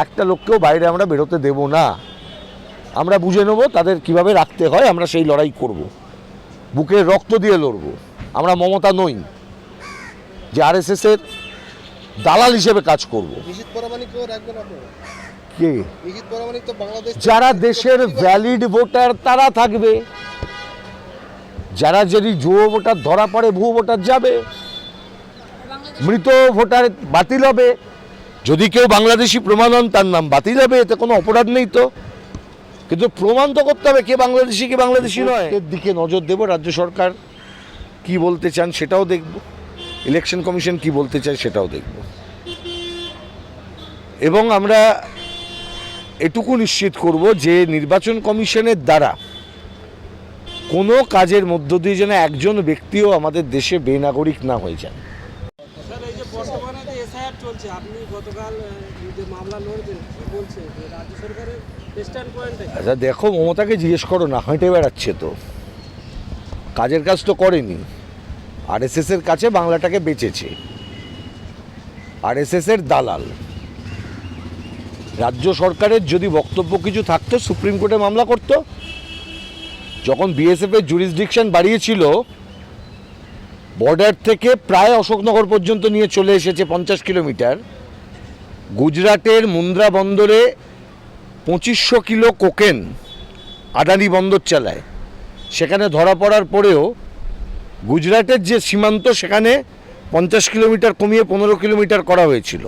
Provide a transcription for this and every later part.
একটা লোককেও বাইরে আমরা বেরোতে দেব না। আমরা বুঝে নেব তাদের কিভাবে রাখতে হয়, আমরা সেই লড়াই করব, বুকের রক্ত দিয়ে লড়ব। আমরা মমতা নই যে আরএসএসের দালাল হিসেবে কাজ করব। কে? যারা দেশের ভ্যালিড ভোটার তারা থাকবে, যারা যদি জুয়ো ভোটার ধরা পড়ে ভুয়ো ভোটার যাবে, মৃত ভোটার বাতিল হবে। যদি কেউ বাংলাদেশি প্রমাণ হন তার নাম বাতিল হবে, এতে কোনো অপরাধ নেই তো। কিন্তু প্রমাণ তো করতে হবে কে বাংলাদেশি কে বাংলাদেশি নয়। এর দিকে নজর দেব, রাজ্য সরকার কি বলতে চান সেটাও দেখব, ইলেকশন কমিশন কি বলতে চায় সেটাও দেখব, এবং আমরা এটুকু নিশ্চিত করব যে নির্বাচন কমিশনের দ্বারা কোনো কাজের মধ্য দিয়ে যেন একজন ব্যক্তিও আমাদের দেশে বেনাগরিক না হয়ে যান। আচ্ছা দেখো, মমতাকে জিজ্ঞেস করো না, হেঁটে বেড়াচ্ছে তো, কাজের কাজ তো করেনি। আরএসএসের কাছে বাংলাটাকে বেচেছে, আরএসএসের দালাল। রাজ্য সরকারের যদি বক্তব্য কিছু থাকতো সুপ্রিম কোর্টে মামলা করত। যখন বিএসএফের জুরিসডিকশন বাড়িয়েছিল, বর্ডার থেকে প্রায় অশোকনগর পর্যন্ত নিয়ে চলে এসেছে 50 কিলোমিটার, গুজরাটের মুন্দ্রা বন্দরে 2500 কিলো কোকেন আদানি বন্দর চালায়, সেখানে ধরা পড়ার পরেও গুজরাটের যে সীমান্ত সেখানে 50 কিলোমিটার কমিয়ে 15 কিলোমিটার করা হয়েছিল।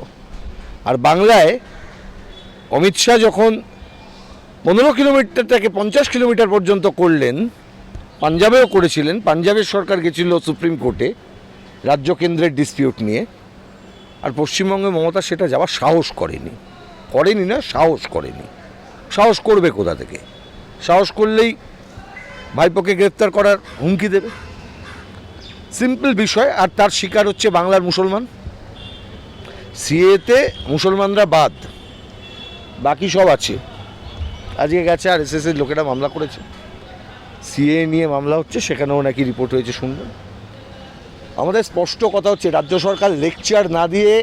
আর বাংলায় অমিত শাহ যখন 15 কিলোমিটারটাকে 50 কিলোমিটার পর্যন্ত করলেন, পাঞ্জাবেও করেছিলেন, পাঞ্জাবের সরকার গেছিল সুপ্রিম কোর্টে রাজ্য কেন্দ্রের ডিসপিউট নিয়ে, আর পশ্চিমবঙ্গে মমতা সেটা যাওয়ার সাহস করেনি। সাহস করেনি। সাহস করবে কোথা থেকে? সাহস করলেই ভাইপোকে গ্রেপ্তার করার হুমকি দেবে, সিম্পল বিষয়। আর তার শিকার হচ্ছে বাংলার মুসলমান। সিএতে মুসলমানরা বাদ, বাকি সব আছে। আজকে গেছে আর এসএসের লোকেরা মামলা করেছে, সিএ নিয়ে মামলা হচ্ছে, সেখানেও নাকি রিপোর্ট হয়েছে শুনবেন। আমাদের স্পষ্ট কথা হচ্ছে, রাজ্য সরকার লেকচার না দিয়ে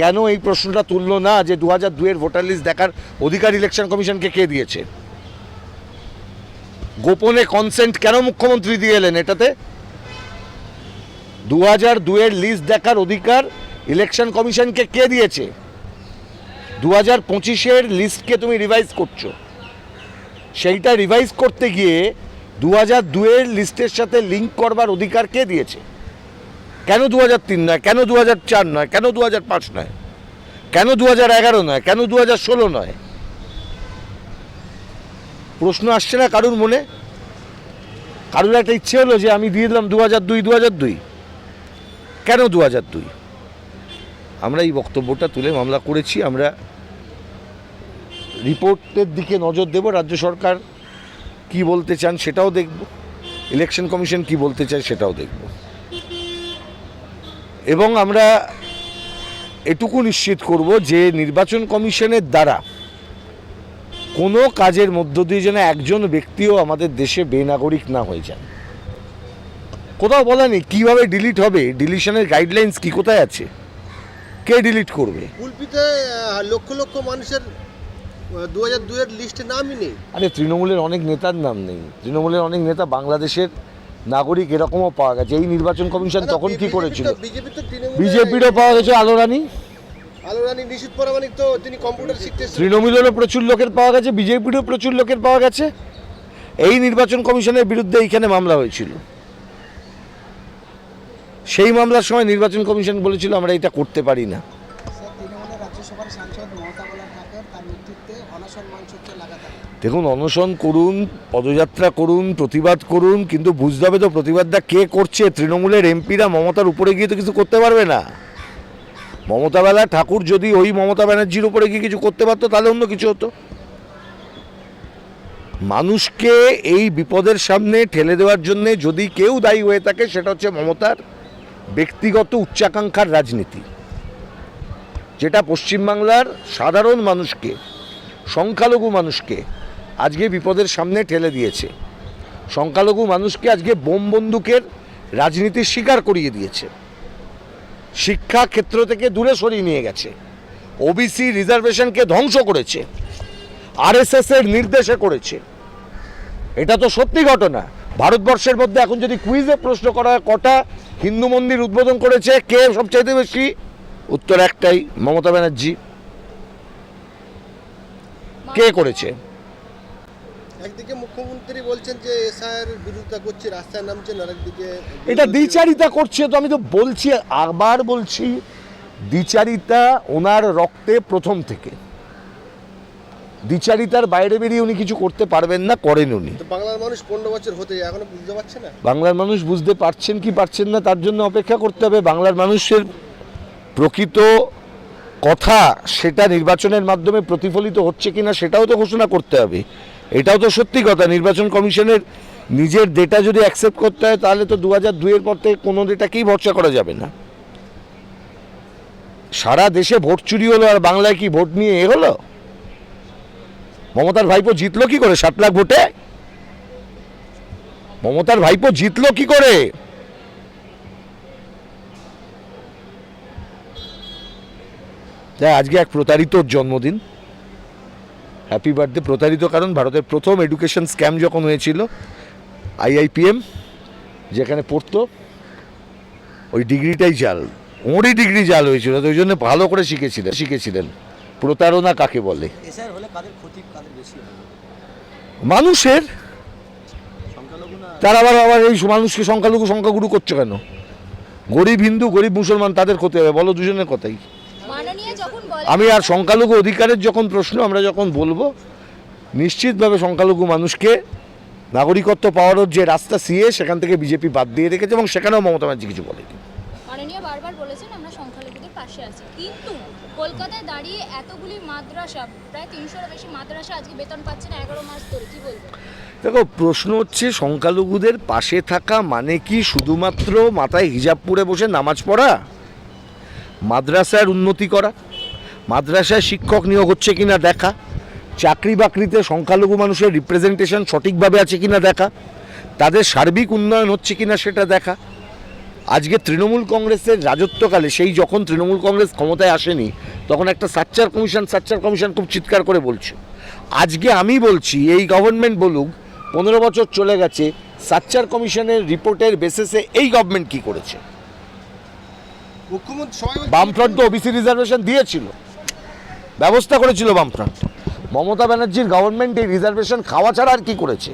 কেন এই প্রশ্নটা তুললো না যে 2002-এর ভোটার লিস্ট দেখার অধিকার ইলেকশন কমিশনকে কে দিয়েছে? গোপনে কনসেন্ট কেন মুখ্যমন্ত্রী দিয়ে এলেন এটাতে? 2002-এর লিস্ট দেখার অধিকার ইলেকশন কমিশনকে কে দিয়েছে? 2025-এর লিস্টকে তুমি রিভাইজ করছো, সেইটা রিভাইজ করতে গিয়ে 2002-এর লিস্টের সাথে লিঙ্ক করবার অধিকার কে দিয়েছে? কেন 2003 নয়, কেন 2004 নয়, কেন 2005 নয়, কেন 2011 নয়, কেন 2016 নয়? প্রশ্ন আসছে না কারুর মনে? কারুর একটা ইচ্ছে হলো যে আমি দিয়ে দিলাম 2002? কেন 2002? আমরা এই বক্তব্যটা তুলে মামলা করেছি। আমরা রিপোর্টের দিকে নজর দেব, রাজ্য সরকার কি বলতে চান সেটাও দেখব, ইলেকশন কমিশন কি বলতে চায় সেটাও দেখব, এবং আমরা এটুকু নিশ্চিত করব যে নির্বাচন কমিশনের দ্বারা কোনো কাজের মধ্য দিয়ে যেন একজন ব্যক্তিও আমাদের দেশে বেনাগরিক না হয়ে যান। কোথাও বলা নেই কীভাবে ডিলিট হবে, ডিলিশনের গাইডলাইন্স কি কোথায় আছে, কে ডিলিট করবে? কুলপিতে লক্ষ লক্ষ মানুষের 2002-এর লিস্টে নামই নেই। আরে তৃণমূলের অনেক নেতার নাম নেই, তৃণমূলের অনেক নেতা বাংলাদেশের নাগরিক এরকমও পাওয়া গেছে। এই নির্বাচন কমিশন তখন কি করেছিল? বিজেপিরও পাওয়া গেছে, আলোরানী নিশীথ পরামানিক তো তিনি কম্পিউটার শিখতে, তৃণমূলেরও প্রচুর লোকের পাওয়া গেছে, বিজেপিরও প্রচুর লোকের পাওয়া গেছে। এই নির্বাচন কমিশনের বিরুদ্ধে এইখানে মামলা হয়েছিল, সেই মামলার সময় নির্বাচন কমিশন বলেছিল আমরা এটা করতে পারি না। দেখুন, অনশন করুন, পদযাত্রা করুন, প্রতিবাদ করুন, কিন্তু বুঝতে হবে তো প্রতিবাদটা কে করছে। তৃণমূলের এমপিরা মমতার উপরে গিয়ে তো কিছু করতে পারবে না। মমতা বেলা ঠাকুর যদি ওই মমতা ব্যানার্জির উপরে গিয়ে কিছু করতে পারতো তাহলে অন্য কিছু হতো। মানুষকে এই বিপদের সামনে ঠেলে দেওয়ার জন্যে যদি কেউ দায়ী হয়ে থাকে সেটা হচ্ছে মমতার ব্যক্তিগত উচ্চাকাঙ্ক্ষার রাজনীতি, যেটা পশ্চিমবাংলার সাধারণ মানুষকে, সংখ্যালঘু মানুষকে আজকে বিপদের সামনে ঠেলে দিয়েছে। সংখ্যালঘু মানুষকে আজকে বোম বন্দুকের রাজনীতির শিকার করিয়ে দিয়েছে, শিক্ষা ক্ষেত্র থেকে দূরে সরিয়ে নিয়ে গেছে, ওবিসি রিজার্ভেশনকে ধ্বংস করেছে, আরএসএস এর নির্দেশে করেছে। এটা তো সত্যি ঘটনা। ভারতবর্ষের মধ্যে এখন যদি কুইজে প্রশ্ন করা হয় কটা হিন্দু মন্দির উদ্বোধন করেছে, কে সবচাইতে বেশি, উত্তর একটাই, মমতা ব্যানার্জি। কে করেছে? একদিকে মুখ্যমন্ত্রী বলছেন যে এসআইআর বিরোধিতা করছে, রাস্তায় নামছেন, আরেকদিকে এটা দ্বিচারিতা করছে। তো আমি তো বলছি, আবার বলছি, দ্বিচারিতা ওনার রক্তে প্রথম থেকে। দ্বিচারিতার বাইরে বেরিয়ে উনি কিছু করতে পারবেন না, করেন উনি। তো বাংলার মানুষ 15 বছর হতে এখনো বুঝতে পারছে না। বাংলার মানুষ বুঝতে পারছেন কি পারছেন না তার জন্য অপেক্ষা করতে হবে। বাংলার মানুষের প্রকৃত কথা সেটা নির্বাচনের মাধ্যমে প্রতিফলিত হচ্ছে কিনা সেটাও তো ঘোষণা করতে হবে। এটাও তো সত্যি কথা, নির্বাচন কমিশনের নিজের ডেটা যদি অ্যাকসেপ্ট করতে হয় তাহলে তো 2002-এর পর থেকে কোনো ডেটাকেই ভরসা করা যাবে না। সারা দেশে ভোট চুরি হলো আর বাংলায় কি ভোট নিয়ে এ হলো? মমতার ভাইপো জিতলো কি করে 7 লাখ ভোটে? মমতার ভাইপো জিতলো কি করে? আজকে এক প্রতারিতর জন্মদিন, হ্যাপি বার্থডে। প্রতারিত কারণ ভারতের প্রথম এডুকেশন স্ক্যাম যখন হয়েছিল, IIPM যেখানে পড়তো, ওই ডিগ্রিটাই জাল, ওরই ডিগ্রি জাল হয়েছিল। তো ওই জন্য ভালো করে শিখেছিলেন প্রতারণা কাকে বলে। মানুষের, তারা আবার এই মানুষকে সংখ্যাগুরু করছো কেন? গরিব হিন্দু, গরিব মুসলমান, তাদের ক্ষতি হবে? বলো, দুজনের কথাই। আমি আর সংখ্যালঘু অধিকারের যখন প্রশ্ন আমরা যখন বলবো, নিশ্চিতভাবে সংখ্যালঘু মানুষকে নাগরিকত্ব পাওয়ার যে রাস্তা সিএ, সেখান থেকে বিজেপি বাদ দিয়ে রেখেছে এবং সেখানেও মমতা ব্যানার্জি কিছু বলেনি। মাননীয় বারবার বলেছেন আমরা সংখ্যালঘুদের পাশে আছি, কিন্তু কলকাতায় দাঁড়িয়ে এতগুলি মাদ্রাসা, প্রায় 300-এর বেশি মাদ্রাসা আজকে বেতন পাচ্ছে না 11 মাস ধরে, কি বলবেন? দেখো, প্রশ্ন হচ্ছে সংখ্যালঘুদের পাশে থাকা মানে কি শুধুমাত্র মাথায় হিজাব পরে বসে নামাজ পড়া? মাদ্রাসার উন্নতি করা, মাদ্রাসায় শিক্ষক নিয়োগ হচ্ছে কিনা দেখা, চাকরি বাকরিতে সংখ্যালঘু মানুষের রিপ্রেজেন্টেশন সঠিকভাবে আছে কিনা দেখা, তাদের সার্বিক উন্নয়ন হচ্ছে কিনা সেটা দেখা। আজকে তৃণমূল কংগ্রেসের রাজত্বকালে, সেই যখন তৃণমূল কংগ্রেস ক্ষমতায় আসেনি তখন একটা সাচ্চার কমিশন খুব চিৎকার করে বলছে। আজকে আমি বলছি, এই গভর্নমেন্ট বলুক 15 বছর চলে গেছে, সাচ্চার কমিশনের রিপোর্টের বেসিসে এই গভর্নমেন্ট কি করেছে? বামফ্রন্ট তো ওবিসি রিজার্ভেশন দিয়েছিল, ব্যবস্থা করেছিল বামফ্রন্ট। মমতা ব্যানার্জির গভর্নমেন্ট এই রিজার্ভেশন খাওয়া ছাড়া আর কি করেছে?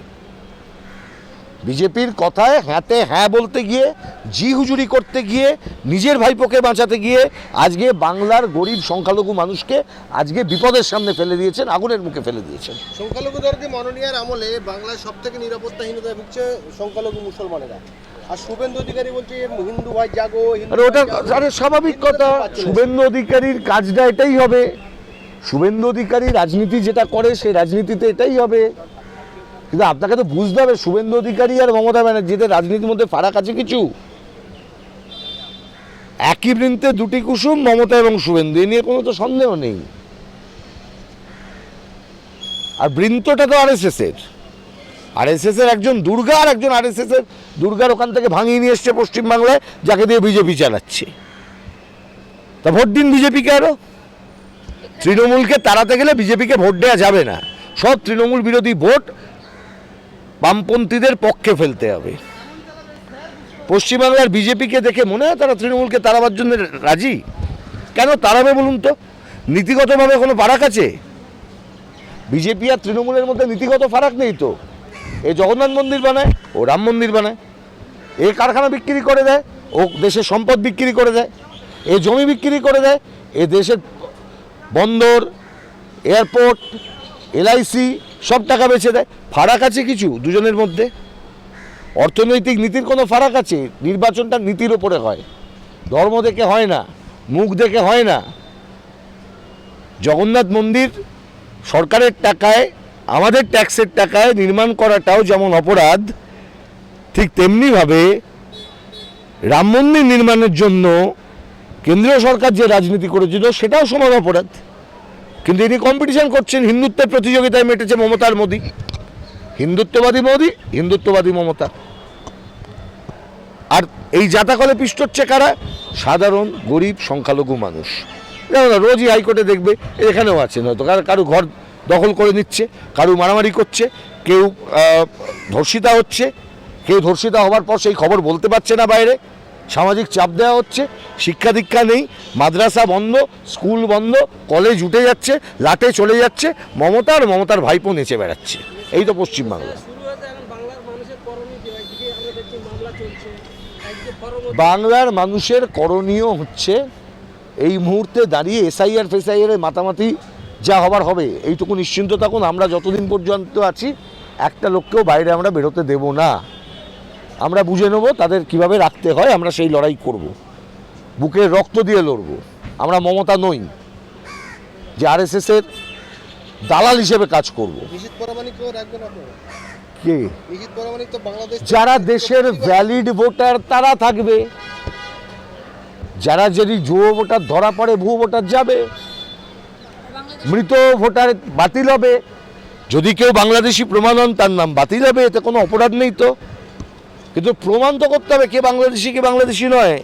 বিজেপির কথায় হ্যাঁতে হ্যাঁ বলতে গিয়ে, জি হুজুরি করতে গিয়ে, নিজের ভাইপোকে বাঁচাতে গিয়ে আজকে বাংলার গরিব সংখ্যালঘু মানুষকে আজকে বিপদের সামনে ফেলে দিয়েছেন, আগুনের মুখে ফেলে দিয়েছেন। সংখ্যালঘুদেরকে মাননীয়ার আমলে বাংলায় সব থেকে নিরাপত্তাহীনতা ভুগছে সংখ্যালঘু মুসলমানেরা। আর শুভেন্দু অধিকারী বলছে হিন্দু ভাই জাগো, ওটা আরে স্বাভাবিক কথা। শুভেন্দু অধিকারীর কাজটা এটাই হবে। শুভেন্দু অধিকারী রাজনীতি যেটা করে সেই রাজনীতিতে এটাই হবে। কিন্তু আপনাকে তো বুঝতে হবে, শুভেন্দু অধিকারী আর মমতা ব্যানার্জিদের রাজনীতির মধ্যে ফারাক আছে কিছু? একই বৃন্তে দুটি কুসুম, মমতা এবং শুভেন্দু, এ নিয়ে কোনো তো সন্দেহ নেই। আর বৃন্তটা তো আরএসএস এর একজন দুর্গা আর একজন আরএসএস এর দুর্গার ওখান থেকে ভাঙিয়ে নিয়ে এসছে পশ্চিমবাংলায়, যাকে দিয়ে বিজেপি চালাচ্ছে। তা ভোট দিন বিজেপিকে। আরো তৃণমূলকে তাড়াতে গেলে বিজেপিকে ভোট দেওয়া যাবে না। সব তৃণমূল বিরোধী ভোট বামপন্থীদের পক্ষে ফেলতে হবে। পশ্চিমবাংলার বিজেপিকে দেখে মনে হয় তারা তৃণমূলকে তাড়াবার জন্য রাজি। কেন তাড়াবে বলুন তো? নীতিগতভাবে কোনো ফারাক আছে? বিজেপি আর তৃণমূলের মধ্যে নীতিগত ফারাক নেই তো। এ জগন্নাথ মন্দির বানায়, ও রাম মন্দির বানায়। এ কারখানা বিক্রি করে দেয়, ও দেশের সম্পদ বিক্রি করে দেয়। এ জমি বিক্রি করে দেয়, এ দেশের বন্দর, এয়ারপোর্ট, LIC সব টাকা বেচে দেয়। ফারাক আছে কিছু দুজনের মধ্যে? অর্থনৈতিক নীতির কোনো ফারাক আছে? নির্বাচনটা নীতির ওপরে হয়, ধর্ম দেখে হয় না, মুখ দেখে হয় না। জগন্নাথ মন্দির সরকারের টাকায়, আমাদের ট্যাক্সের টাকায় নির্মাণ করাটাও যেমন অপরাধ, ঠিক তেমনিভাবে রাম মন্দির নির্মাণের জন্য কেন্দ্রীয় সরকার যে রাজনীতি করেছিল সেটাও সমান অপরাধ। কিন্তু ইনি কম্পিটিশন করছেন, হিন্দুত্বের প্রতিযোগিতায় মেটেছে মমতা আর মোদি। হিন্দুত্ববাদী মোদি, হিন্দুত্ববাদী মমতা। আর এই জাতাকলে পিষ্ট হচ্ছে কারা? সাধারণ গরিব সংখ্যালঘু মানুষ। দেখো না, রোজই হাইকোর্টে দেখবে, এখানেও আছে নয়তো কারো ঘর দখল করে নিচ্ছে, কারো মারামারি করছে, কেউ ধর্ষিতা হচ্ছে, কেউ ধর্ষিতা হওয়ার পর সেই খবর বলতে পারছে না বাইরে, সামাজিক চাপ দেওয়া হচ্ছে, শিক্ষা দীক্ষা নেই, মাদ্রাসা বন্ধ, স্কুল বন্ধ, কলেজ উঠে যাচ্ছে, লাটে চলে যাচ্ছে, মমতা আর মমতার ভাইপো নেচে বেড়াচ্ছে। এই তো পশ্চিমবাংলা। শুরু হতে এখন বাংলার মানুষের করণীয় কি? একদিকে আমরা দেখছি মামলা চলছে, একদিকে ফরম বাংলার মানুষের করণীয় হচ্ছে এই মুহূর্তে দাঁড়িয়ে এসআইআর ফেসআইআর মাতামাতি যা হবার হবে, এইটুকু নিশ্চিন্ত থাকুন। আমরা যতদিন পর্যন্ত আছি একটা লোককেও বাইরে আমরা বেরোতে দেব না। আমরা বুঝে নেব তাদের কিভাবে রাখতে হয়, আমরা সেই লড়াই করব, বুকের রক্ত দিয়ে লড়ব। আমরা মমতা নই যে আরএসএসের দালাল হিসেবে কাজ করব। নিশীথ পরামানিককেও রাখবেন আপনারা? কে? নিশীথ পরামানিক তো বাংলাদেশ যারা দেশের ভ্যালিড ভোটার তারা থাকবে, যারা যদি জুয়ো ভোটার ধরা পড়ে ভুয়ো ভোটার যাবে, বাংলাদেশ মৃত ভোটার বাতিল হবে। যদি কেউ বাংলাদেশি প্রমাণ হন তার নাম বাতিল হবে, এতে কোনো অপরাধ নেই তো। কিন্তু প্রমাণ তো করতে হবে কে বাংলাদেশি কে বাংলাদেশি নয়।